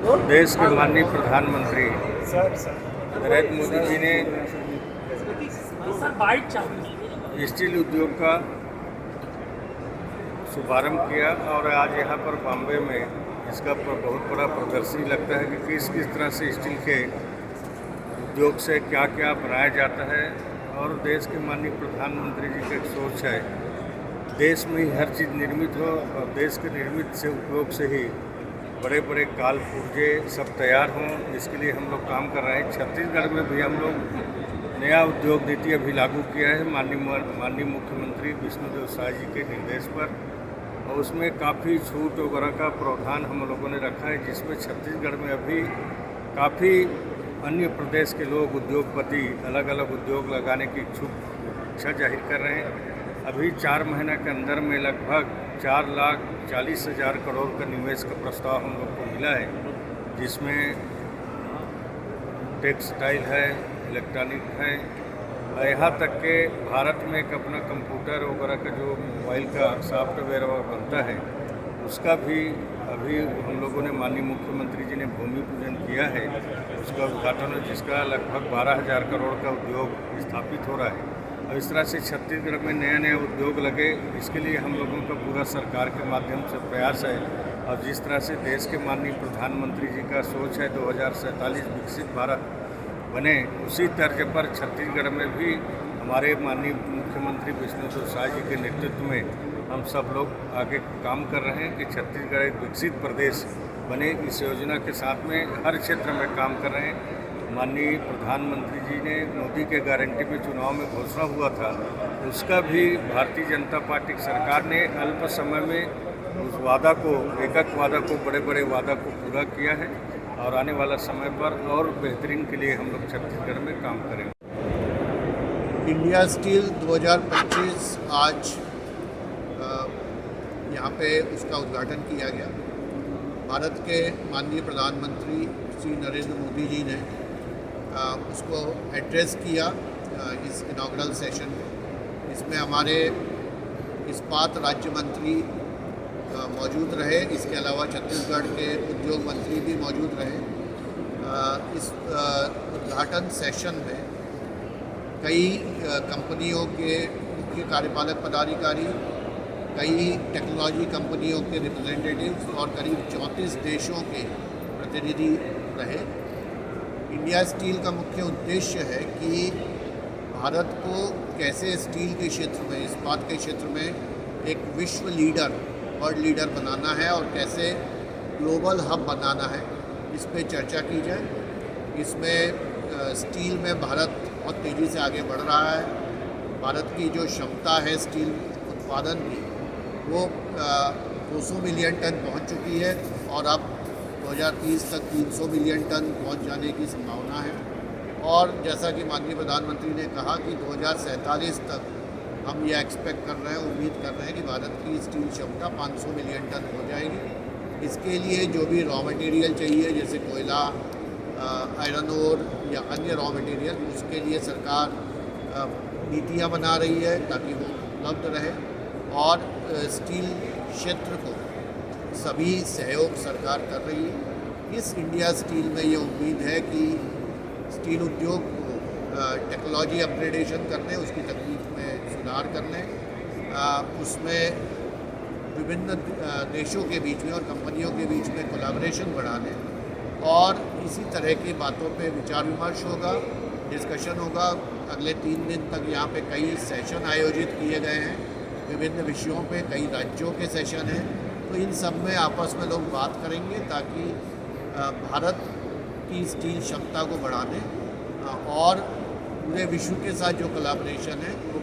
देश के माननीय प्रधानमंत्री नरेंद्र मोदी जी ने स्टील उद्योग का शुभारंभ किया और आज यहाँ पर बॉम्बे में इसका बहुत बड़ा प्रदर्शनी लगता है कि किस तरह से स्टील के उद्योग से क्या क्या बनाया जाता है। और देश के माननीय प्रधानमंत्री जी की एक सोच है देश में ही हर चीज़ निर्मित हो और देश के निर्मित से उपयोग से ही बड़े बड़े काल पुर्जे सब तैयार हों। इसके लिए हम लोग काम कर रहे हैं। छत्तीसगढ़ में भी हम लोग नया उद्योग नीति अभी लागू किया है माननीय मुख्यमंत्री विष्णुदेव साय जी के निर्देश पर, और उसमें काफ़ी छूट वगैरह का प्रावधान हम लोगों ने रखा है, जिसमें छत्तीसगढ़ में अभी काफ़ी अन्य प्रदेश के लोग उद्योगपति अलग अलग उद्योग लगाने की इच्छा जाहिर कर रहे हैं। अभी 4 महीने के अंदर में लगभग 4,40,000 करोड़ का निवेश का प्रस्ताव हम लोग को मिला है, जिसमें टेक्सटाइल है, इलेक्ट्रॉनिक है, यहाँ तक के भारत में एक अपना कंप्यूटर वगैरह का जो मोबाइल का सॉफ्टवेयर बनता है उसका भी अभी हम लोगों ने माननीय मुख्यमंत्री जी ने भूमि पूजन किया है, उसका उद्घाटन है, जिसका लगभग 12,000 करोड़ का उद्योग स्थापित हो रहा है। और इस तरह से छत्तीसगढ़ में नया उद्योग लगे, इसके लिए हम लोगों का पूरा सरकार के माध्यम से प्रयास है। और जिस तरह से देश के माननीय प्रधानमंत्री जी का सोच है 2047 विकसित भारत बने, उसी तर्ज पर छत्तीसगढ़ में भी हमारे माननीय मुख्यमंत्री विष्णुदेव साय जी के नेतृत्व में हम सब लोग आगे काम कर रहे हैं कि छत्तीसगढ़ एक विकसित प्रदेश बने। इस योजना के साथ में हर क्षेत्र में काम कर रहे हैं। माननीय प्रधानमंत्री जी ने मोदी के गारंटी में चुनाव में घोषणा हुआ था, उसका भी भारतीय जनता पार्टी सरकार ने अल्प समय में उस वादा को, एकक वादा को, बड़े बड़े वादा को पूरा किया है। और आने वाला समय पर और बेहतरीन के लिए हम लोग छत्तीसगढ़ में काम करेंगे। इंडिया स्टील 2025 आज यहाँ पे उसका उद्घाटन किया गया। भारत के माननीय प्रधानमंत्री श्री नरेंद्र मोदी जी ने उसको एड्रेस किया इस इनॉग्रल सेशन में। इसमें हमारे इस्पात राज्य मंत्री मौजूद रहे, इसके अलावा छत्तीसगढ़ के उद्योग मंत्री भी मौजूद रहे। इस उद्घाटन सेशन में कई कंपनियों के मुख्य कार्यपालक पदाधिकारी, कई टेक्नोलॉजी कंपनियों के रिप्रेजेंटेटिव्स और करीब 34 देशों के प्रतिनिधि रहे। इंडिया स्टील का मुख्य उद्देश्य है कि भारत को कैसे स्टील के क्षेत्र में, इस्पात के क्षेत्र में एक विश्व लीडर, वर्ल्ड लीडर बनाना है और कैसे ग्लोबल हब बनाना है, इस पे चर्चा की जाए। इसमें स्टील में भारत बहुत तेज़ी से आगे बढ़ रहा है। भारत की जो क्षमता है स्टील उत्पादन की, वो 200 मिलियन टन पहुंच चुकी है और अब 2030 तक 300 मिलियन टन पहुंच जाने की संभावना है। और जैसा कि माननीय प्रधानमंत्री ने कहा कि 2047 तक हम ये एक्सपेक्ट कर रहे हैं, उम्मीद कर रहे हैं कि भारत की स्टील क्षमता 500 मिलियन टन हो जाएगी। इसके लिए जो भी रॉ मटेरियल चाहिए, जैसे कोयला, आयरन ओर या अन्य रॉ मटेरियल, उसके लिए सरकार नीतियाँ बना रही है ताकि वो उपलब्ध रहे। और स्टील क्षेत्र को सभी सहयोग सरकार कर रही है। इस इंडिया स्टील में ये उम्मीद है कि स्टील उद्योग को टेक्नोलॉजी अपग्रेडेशन करने, उसकी तकनीक में सुधार करने, उसमें विभिन्न देशों के बीच में और कंपनियों के बीच में कोलैबोरेशन बढ़ाने और इसी तरह की बातों पे विचार विमर्श होगा, डिस्कशन होगा। अगले 3 दिन तक यहाँ पे कई सेशन आयोजित किए गए हैं विभिन्न विषयों पे, कई राज्यों के सेशन हैं। तो इन सब में आपस में लोग बात करेंगे ताकि भारत की स्टील क्षमता को बढ़ाने और पूरे विश्व के साथ जो कोलैबोरेशन है वो